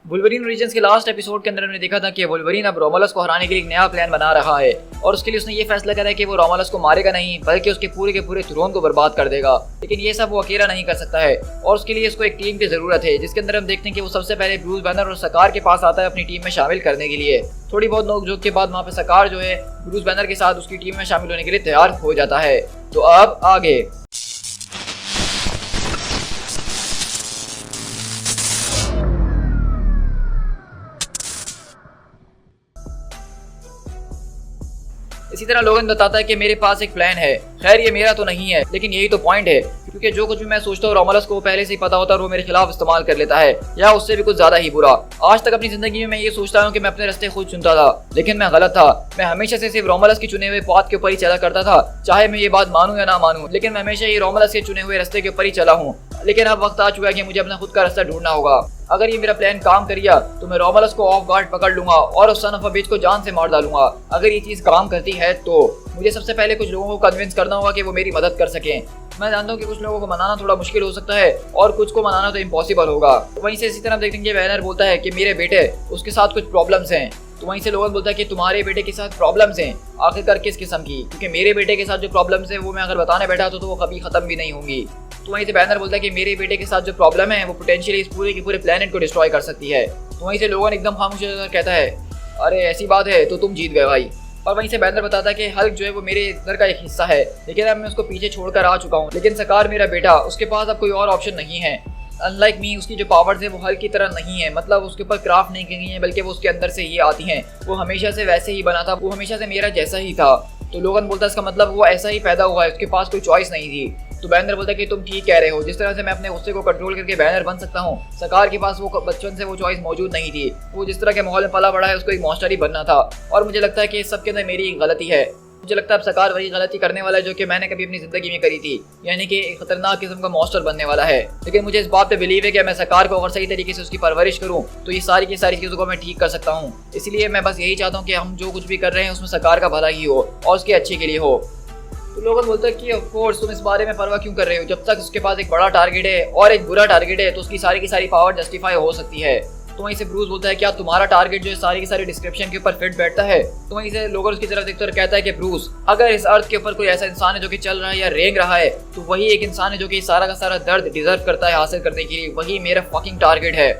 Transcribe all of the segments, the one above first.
Wolverine origins के last episode के अंदर हमने देखा था कि वुल्वरीन अब रोमुलस को हराने के लिए एक नया प्लान बना रहा है और उसके लिए उसने ये फैसला करा है कि वो रोमुलस को मारेगा नहीं बल्कि उसके पूरे के पूरे थ्रोन को बर्बाद कर देगा। लेकिन ये सब वो अकेला नहीं कर सकता है और उसके लिए इसको एक टीम की जरूरत है, जिसके अंदर हम देखते हैं कि वो सबसे पहले ब्रूस बैनर और सकार के पास आता है अपनी टीम में शामिल करने के लिए। थोड़ी बहुत नोकझोंक के बाद वहाँ पे सकार जो है ब्रूस बैनर के साथ उसकी टीम में शामिल होने के लिए तैयार हो जाता है। तो अब आगे इसी तरह लोगन बताता है कि मेरे पास एक प्लान है। खैर ये मेरा तो नहीं है, लेकिन यही तो पॉइंट है, क्योंकि जो कुछ भी मैं सोचता हूँ रोमुलस को पहले से ही पता होता है और वो मेरे खिलाफ इस्तेमाल कर लेता है, या उससे भी कुछ ज्यादा ही बुरा। आज तक अपनी जिंदगी में मैं ये सोचता हूँ कि मैं अपने रास्ते खुद चुनता था, लेकिन मैं गलत था। मैं हमेशा से सिर्फ रोमुलस के चुने हुए पाथ के ऊपर ही चला करता था, चाहे मैं ये बात मानूं या ना मानूं, लेकिन मैं हमेशा ही रोमुलस के चुने हुए रास्ते के ऊपर ही चला हूँ। लेकिन अब वक्त आ चुका है कि मुझे अपना खुद का रास्ता ढूंढना होगा। अगर ये मेरा प्लान काम कर गया तो मैं रोमुलस को ऑफ गार्ड पकड़ लूंगा और उस सन ऑफ अ बिच को जान से मार डालूंगा। अगर ये चीज काम करती है तो मुझे सबसे पहले कुछ लोगों को कन्विंस करना होगा कि वो मेरी मदद कर सकें। मैं जानता हूँ कि कुछ लोगों को मनाना थोड़ा मुश्किल हो सकता है और कुछ को मनाना तो इम्पॉसिबल होगा। वहीं से इसी तरह देखते हैं कि बैनर बोलता है कि मेरे बेटे उसके साथ कुछ प्रॉब्लम्स हैं। तो वहीं से लोगन बोलता है कि तुम्हारे बेटे के साथ प्रॉब्लम्स हैं। आखिरकार किस किस्म की? क्योंकि मेरे बेटे के साथ जो प्रॉब्लम्स हैं वो मैं अगर बताने बैठा तो वो कभी खत्म भी नहीं होंगी। तो वहीं से बैनर बोलता है कि मेरे बेटे के साथ जो प्रॉब्लम है वो पोटेंशियली इस पूरे के पूरे प्लेनेट को डिस्ट्रॉय कर सकती है। तो वहीं से लोगन एकदम खामोश होकर कहता है अरे ऐसी बात है तो तुम जीत गए भाई। और वहीं से बैनर बताता है कि हल्क जो है वो मेरे इधर का एक हिस्सा है, लेकिन अब मैं उसको पीछे छोड़कर आ चुका हूँ। लेकिन सकार मेरा बेटा, उसके पास अब कोई और ऑप्शन नहीं है। अनलाइक मी, उसकी जो पावर्स है वो हल्क की तरह नहीं है, मतलब उसके ऊपर क्राफ्ट नहीं की गई है, बल्कि वो उसके अंदर से ही आती हैं। वो हमेशा से वैसे ही बना था, वो हमेशा से मेरा जैसा ही था। तो लोगन बोलता है इसका मतलब वो ऐसा ही पैदा हुआ है, उसके पास कोई चॉइस नहीं थी। तो बैनर बोलता है कि तुम ठीक कह रहे हो, जिस तरह से मैं अपने गुस्से को कंट्रोल करके बैनर बन सकता हूँ, सकार के पास वो बचपन से वो चॉइस मौजूद नहीं थी। वो जिस तरह के माहौल में पला बड़ा है उसको एक मॉन्स्टर ही बनना था। और मुझे लगता है कि इस सब के अंदर मेरी एक गलती है। मुझे लगता है अब सकार वही गलती करने वाला है जो कि मैंने कभी अपनी जिंदगी में करी थी, यानी कि एक खतरनाक किस्म का मॉन्स्टर बनने वाला है। लेकिन मुझे इस बात पे बिलीव है कि मैं सकार को अगर सही तरीके से उसकी परवरिश करूं तो ये सारी की सारी चीज़ों को मैं ठीक कर सकता हूं। इसलिए मैं बस यही चाहता हूं कि हम जो कुछ भी कर रहे हैं उसमें सकार का भला ही हो और उसके अच्छे के लिए हो। तो लोगों बोलते हैं कि ऑफ कोर्स तुम इस बारे में परवाह क्यों कर रहे हो, जब तक उसके पास एक बड़ा टारगेट है और एक बुरा टारगेट है तो उसकी सारी की सारी पावर जस्टिफाई हो सकती है। तो वहीं से ब्रूस बोलता है क्या तुम्हारा टारगेट जो है सारी की सारी डिस्क्रिप्शन के ऊपर फिट बैठता है? तो वहीं से लोगन उसकी तरफ देखते और कहता है कि ब्रूस, अगर इस अर्थ के ऊपर कोई ऐसा इंसान है जो कि चल रहा है या रेंग रहा है तो वही एक इंसान है जो कि सारा का सारा दर्द डिजर्व करता है हासिल करने के लिए, वही मेरा फकिंग टारगेट है।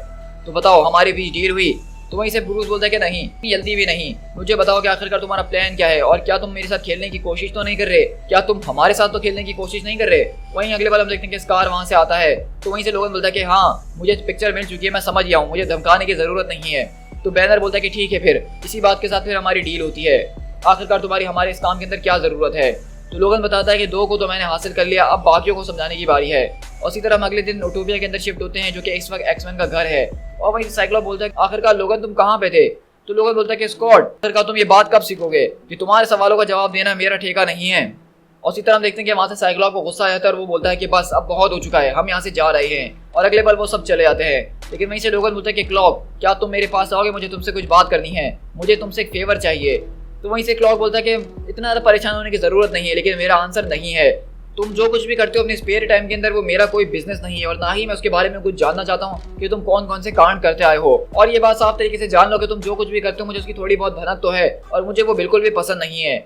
तो बताओ हमारे बीच डील हुई? तो वहीं से ब्रूस बोलता है कि नहीं, जल्दी भी नहीं, मुझे बताओ कि आखिरकार तुम्हारा प्लान क्या है और क्या तुम मेरे साथ खेलने की कोशिश तो नहीं कर रहे? क्या तुम हमारे साथ तो खेलने की कोशिश नहीं कर रहे? वहीं अगले बार हम देखते हैं कि स्कार वहां से आता है। तो वहीं से लोगन बोलता है कि हाँ मुझे पिक्चर मिल चुकी है, मैं समझ गया हूँ, मुझे धमकाने की जरूरत नहीं है। तो बैनर बोलता है कि ठीक है, फिर इसी बात के साथ फिर हमारी डील होती है। आखिरकार तुम्हारी हमारे इस काम के अंदर क्या जरूरत है? तो लोगन बताता है कि दो को तो मैंने हासिल कर लिया, अब बाकियों को समझाने की बारी है। और इसी तरह हम अगले दिन यूटोपिया के अंदर शिफ्ट होते हैं जो कि इस वक्त एक्समैन का घर है। और वहीं साइक्लोप बोलता है आखिरकार लोगन तुम कहाँ पे थे? तो लोगन बोलता है कि स्कॉट, आखिरकार तुम ये बात कब सीखोगे कि तुम्हारे सवालों का जवाब देना मेरा ठेका नहीं है। और इसी तरह हम देखते हैं कि वहाँ से साइक्लोप को गुस्सा आ जाता है और वो बोलता है कि बस अब बहुत हो चुका है, हम यहाँ से जा रहे हैं। और अगले पल वो सब चले जाते हैं। लेकिन वहीं से लोगन बोलता है कि क्लॉक, क्या तुम मेरे पास आओगे? मुझे तुमसे कुछ बात करनी है, मुझे तुमसे एक फेवर चाहिए। तो वहीं से क्लॉक बोलता है कि इतना ज़्यादा परेशान होने की ज़रूरत नहीं है, लेकिन मेरा आंसर नहीं है। तुम जो कुछ भी करते हो अपने स्पेयर टाइम के अंदर वो मेरा कोई बिजनेस नहीं है और ना ही मैं उसके बारे में कुछ जानना चाहता हूँ कि तुम कौन कौन से कांड करते आए हो। और ये बात साफ तरीके से जान लो कि तुम जो कुछ भी करते हो मुझे उसकी थोड़ी बहुत भनक तो है और मुझे वो बिल्कुल भी पसंद नहीं है।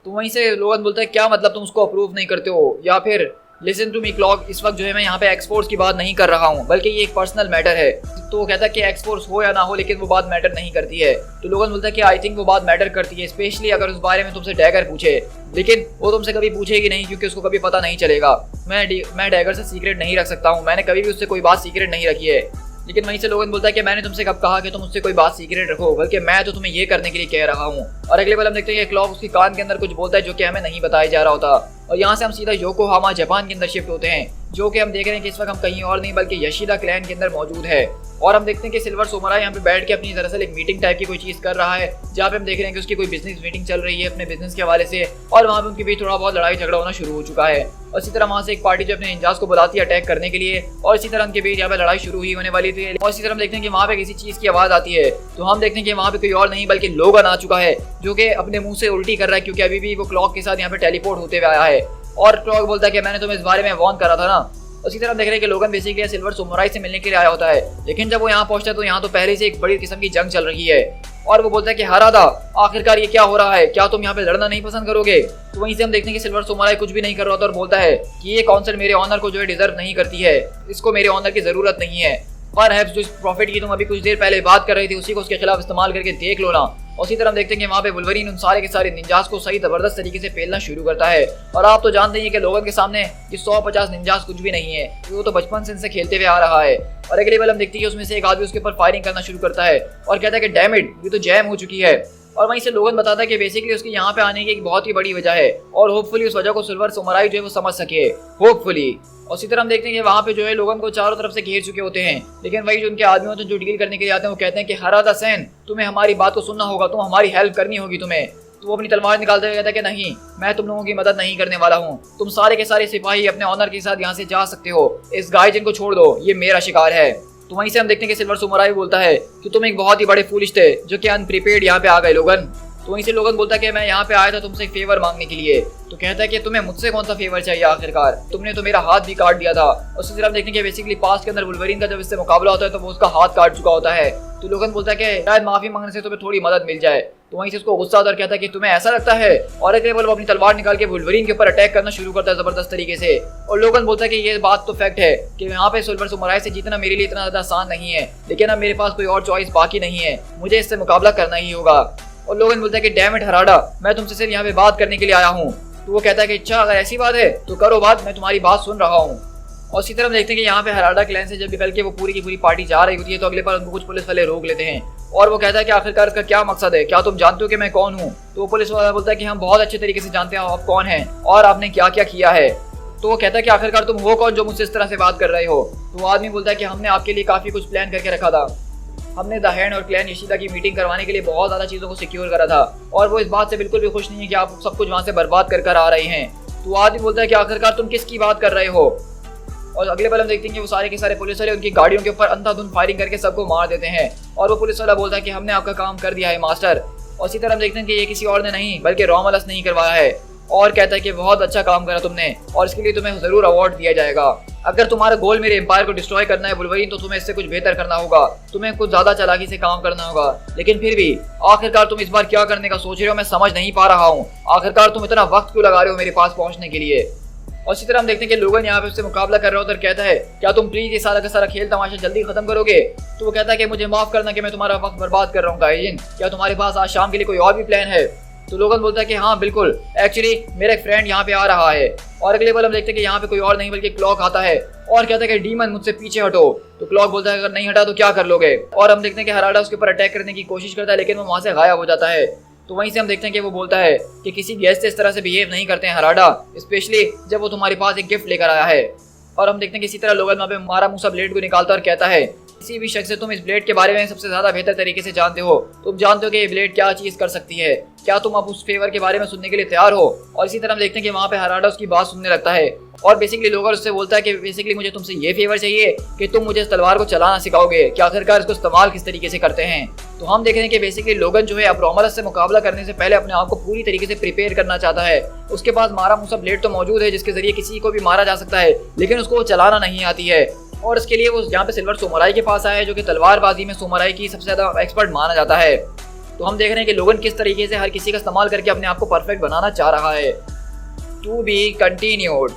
तो वहीं से लोगन बोलता है क्या मतलब तुम उसको अप्रूव नहीं करते हो? या फिर लिसन टू मी क्लॉक, इस वक्त जो है मैं यहाँ पे एक्सपोर्ट्स की बात नहीं कर रहा हूँ, बल्कि ये एक पर्सनल मैटर है। तो वो कहता है कि एक्सपोर्ट्स हो या ना हो लेकिन वो बात मैटर नहीं करती है। तो लोगन बोलता है कि आई थिंक वो बात मैटर करती है, स्पेशली अगर उस बारे में तुमसे डैगर पूछे। लेकिन वो तुमसे कभी पूछेगी नहीं क्योंकि उसको कभी पता नहीं चलेगा। मैं डैगर से सीक्रेट नहीं रख सकता हूँ, मैंने कभी भी उससे कोई बात सीक्रेट नहीं रखी है। लेकिन वहीं से लोगन बोलता है कि मैंने तुमसे कब कहा कि तुम उससे कोई बात सीक्रेट रखो, बल्कि मैं तो तुम्हें ये करने के लिए कह रहा हूँ। और अगले बार हम देखते हैं कि क्लॉक उसके कान के अंदर कुछ बोलता है जो कि हमें नहीं बताया जा रहा होता। और यहाँ से हम सीधा योकोहामा जापान के अंदर शिफ्ट होते हैं, जो कि हम देख रहे हैं कि इस वक्त हम कहीं और नहीं बल्कि यशीदा क्लैन के अंदर मौजूद है। और हम देखते हैं कि सिल्वर सोमरा यहाँ पे बैठ के अपनी दरअसल एक मीटिंग टाइप की कोई चीज़ कर रहा है, जहाँ पे हम देख रहे हैं कि उसकी कोई बिजनेस मीटिंग चल रही है अपने बिजनेस के हवाले से। और वहाँ पे उनके बीच थोड़ा बहुत लड़ाई झगड़ा होना शुरू हो चुका है। और इसी तरह वहाँ से एक पार्टी जो अपने निंजास को बुलाती है अटैक करने के लिए, और इसी तरह उनके बीच यहाँ पे लड़ाई शुरू ही होने वाली थी। और इसी तरह हम देखते हैं कि वहाँ पे किसी चीज़ की आवाज़ आती है। तो हम देखते हैं कि वहाँ पे कोई और नहीं बल्कि लोगन आ चुका है, जो कि अपने मुंह से उल्टी कर रहा है क्योंकि अभी भी वो क्लॉक के साथ यहाँ पे टेलीपोर्ट होते हुए आया है। और क्लॉक बोलता है कि मैंने तुम्हें इस बारे में वार्न करा था ना। उसी तरह हम देख रहे हैं कि लोगन बेसिकली सिल्वर समुराई से मिलने के लिए आया होता है, लेकिन जब वो यहाँ पहुंचता है तो यहाँ तो पहले से एक बड़ी किस्म की जंग चल रही है और वो बोलता है कि हरादा, आखिरकार ये क्या हो रहा है, क्या तुम यहाँ पे लड़ना नहीं पसंद करोगे। तो वहीं से हम देखते हैं कि सिल्वर समुराई कुछ भी नहीं कर रहा था और बोलता है कि ये काउंसिल मेरे ऑनर को जो है डिजर्व नहीं करती है, इसको मेरे ऑनर की जरूरत नहीं है। पर है जो इस प्रॉफिट की तुम अभी कुछ देर पहले बात कर रही थी उसी को उसके खिलाफ इस्तेमाल करके देख लो ना। उसी तरह हम देखते हैं कि वहाँ पे वुल्वरीन उन सारे के सारे निंजास को सही जबरदस्त तरीके से पेलना शुरू करता है। और आप तो जानते ही हैं कि लोगन के सामने ये 150 निंजास कुछ भी नहीं है, वो तो बचपन से इनसे खेलते हुए आ रहा है। और अगले पल हम देखते हैं कि उसमें से एक आदमी उसके ऊपर फायरिंग करना शुरू करता है और कहता है कि डैम इट, ये तो जैम हो चुकी है। और वहीं से लोगन बताता है कि बेसिकली उसके यहाँ पे आने की एक बहुत ही बड़ी वजह है और होपफुली उस वजह को सिल्वर समुराई जो है वो समझ सके, होपफुली। उसी तरह हम देखते हैं कि वहाँ पे जो है लोगन को चारों तरफ से घेर चुके होते हैं, लेकिन वही जो उनके आदमी होते हैं जो डील करने के लिए आते हैं वो कहते हैं कि हरादा सैन, तुम्हें हमारी बात को सुनना होगा, तुम हमारी हेल्प करनी होगी तुम्हें। तो वो अपनी तलवार निकालते हुए कहता है कि नहीं, मैं तुम लोगों की मदद नहीं करने वाला हूँ, तुम सारे के सारे सिपाही अपने ऑनर के साथ यहाँ से जा सकते हो, इस गाइजन को छोड़ दो, ये मेरा शिकार है। तो वहीं से हम देखते हैं कि सिल्वर समुराई बोलता है कि तुम एक बहुत ही बड़े फूलिश थे जो कि अनप्रिपेयर्ड यहाँ पे आ गए लोगन। तो वहीं से लोगन बोलता है कि मैं यहाँ पे आया था तुमसे एक फेवर मांगने के लिए। तो कहता है कि तुम्हें मुझसे कौन सा फेवर चाहिए, आखिरकार तुमने तो मेरा हाथ भी काट दिया था। उसी तरह हम देखते हैं कि बेसिकली पास्ट के अंदर वुल्वरीन का जब इससे मुकाबला होता है तो वो उसका हाथ काट चुका होता है। तो लोगन बोलता है कि शायद माफी मांगने से तुम्हें थोड़ी मदद मिल जाए। तो वहीं से उसको गुस्सा आता है और कहता है कि तुम्हें ऐसा लगता है, और अगले पल वो अपनी तलवार निकाल के वुल्वरीन के ऊपर अटैक करना शुरू करता है जबरदस्त तरीके से। और लोगन बोलता है कि ये बात तो फैक्ट है कि यहाँ पे सिल्वर समुराई से जीतना मेरे लिए इतना ज्यादा आसान नहीं है, लेकिन अब मेरे पास कोई और चॉइस बाकी नहीं है, मुझे इससे मुकाबला करना ही होगा। और लोगन बोलता है कि डैम इट हराडा, मैं तुमसे सिर्फ यहाँ पे बात करने के लिए आया हूँ। तो वो कहता है कि अच्छा अगर ऐसी बात है तो करो बात, मैं तुम्हारी बात सुन रहा हूँ। और इसी तरह हम देखते हैं कि यहाँ पे हराडा क्लैन से जब निकल के वो पूरी की पूरी पार्टी जा रही होती है तो अगले बार उनको कुछ पुलिस वाले रोक लेते हैं और वो कहता है कि आखिरकार इसका क्या मकसद है, क्या तुम जानते हो कि मैं कौन हूँ। तो वो पुलिस वाला बोलता है कि हम बहुत अच्छे तरीके से जानते हैं आप कौन हैं और आपने क्या क्या किया है। तो वो कहता है कि आखिरकार तुम हो कौन जो मुझसे इस तरह से बात कर रहे हो। तो वो आदमी बोलता है कि हमने आपके लिए काफी कुछ प्लान करके रखा था, हमने द हैंड और क्लैन यशीदा की मीटिंग करवाने के लिए बहुत ज़्यादा चीज़ों को सिक्योर करा था और वो इस बात से बिल्कुल भी खुश नहीं है कि आप सब कुछ वहाँ से बर्बाद कर आ रहे हैं। तो आदमी बोलता है कि आखिरकार तुम किसकी बात कर रहे हो। और अगले पल हम देखते हैं कि वो सारे के सारे पुलिस वाले उनकी गाड़ियों के ऊपर अंधाधुंध फायरिंग करके सबको मार देते हैं और वो पुलिस वाला बोलता है कि हमने आपका काम कर दिया है मास्टर। और इसी तरह हम देखते हैं कि ये किसी और ने नहीं बल्कि रोमुलस ने ही करवाया है और कहता है कि बहुत अच्छा काम करा तुमने और इसके लिए तुम्हें जरूर अवार्ड दिया जाएगा। अगर तुम्हारा गोल मेरे एम्पायर को डिस्ट्रॉय करना है वुल्वरीन, तो तुम्हें इससे कुछ बेहतर करना होगा, तुम्हें कुछ ज्यादा चालाकी से काम करना होगा। लेकिन फिर भी आखिरकार तुम इस बार क्या करने का सोच रहे हो मैं समझ नहीं पा रहा हूँ, आखिरकार तुम इतना वक्त क्यों लगा रहे हो मेरे पास पहुंचने के लिए। और इसी तरह हम देखते हैं कि लोगन यहाँ पे उससे मुकाबला कर रहा होता है, कहता है क्या तुम प्लीज ये सारा का सारा खेल तमाशा जल्दी खत्म करोगे। तो वो कहता है कि मुझे माफ करना कि मैं तुम्हारा वक्त बर्बाद कर रहा हूँ गाइजिन, क्या तुम्हारे पास आज शाम के लिए कोई और भी प्लान है। तो लोगन बोलता है कि हाँ बिल्कुल, एक्चुअली मेरा एक फ्रेंड यहाँ पे आ रहा है। और अगले पल हम देखते हैं कि यहाँ पे कोई और नहीं बल्कि क्लॉक आता है और कहता है कि डीमन मुझसे पीछे हटो। तो क्लॉक बोलता है अगर नहीं हटा तो क्या कर लोगे। और हम देखते हैं कि हराडा उसके ऊपर अटैक करने की कोशिश करता है लेकिन वो वहाँ से गायब हो जाता है। तो वहीं से हम देखते हैं कि वो बोलता है कि किसी गेस्ट से इस तरह से बिहेव नहीं करते हैं हराडा, स्पेशली जब वो तुम्हारे पास एक गिफ्ट लेकर आया है। और हम देखते हैं कि इसी तरह लोगन वहाँ पे मारा मूसा ब्लेड को निकालता और कहता है किसी भी शख्स से तुम इस ब्लेड के बारे में सबसे ज्यादा बेहतर तरीके से जानते हो, तुम जानते हो कि ये ब्लेड क्या चीज कर सकती है, क्या तुम अब उस फेवर के बारे में सुनने के लिए तैयार हो। और इसी तरह हम देखते हैं कि वहाँ पे हराडा उसकी बात सुनने लगता है और बेसिकली लोगर उससे बोलता है कि बेसिकली मुझे तुमसे ये फेवर चाहिए कि तुम मुझे इस तलवार को चलाना सिखाओगे कि आखिरकार इसको इस्तेमाल किस तरीके से करते हैं। तो हम देख रहे हैं कि बेसिकली लोगन जो है अब रोमुलस से मुकाबला करने से पहले अपने आप को पूरी तरीके से प्रिपेयर करना चाहता है। उसके पास मारा मूसा ब्लेड तो मौजूद है जिसके जरिए किसी को भी मारा जा सकता है, लेकिन उसको वो चलाना नहीं आती है। और इसके लिए वो यहाँ पे सिल्वर समुराई के पास आया है जो कि तलवारबाजी में समुराई की सबसे ज्यादा एक्सपर्ट माना जाता है। तो हम देख रहे हैं कि लोगन किस तरीके से हर किसी का इस्तेमाल करके अपने आप को परफेक्ट बनाना चाह रहा है। To be continued.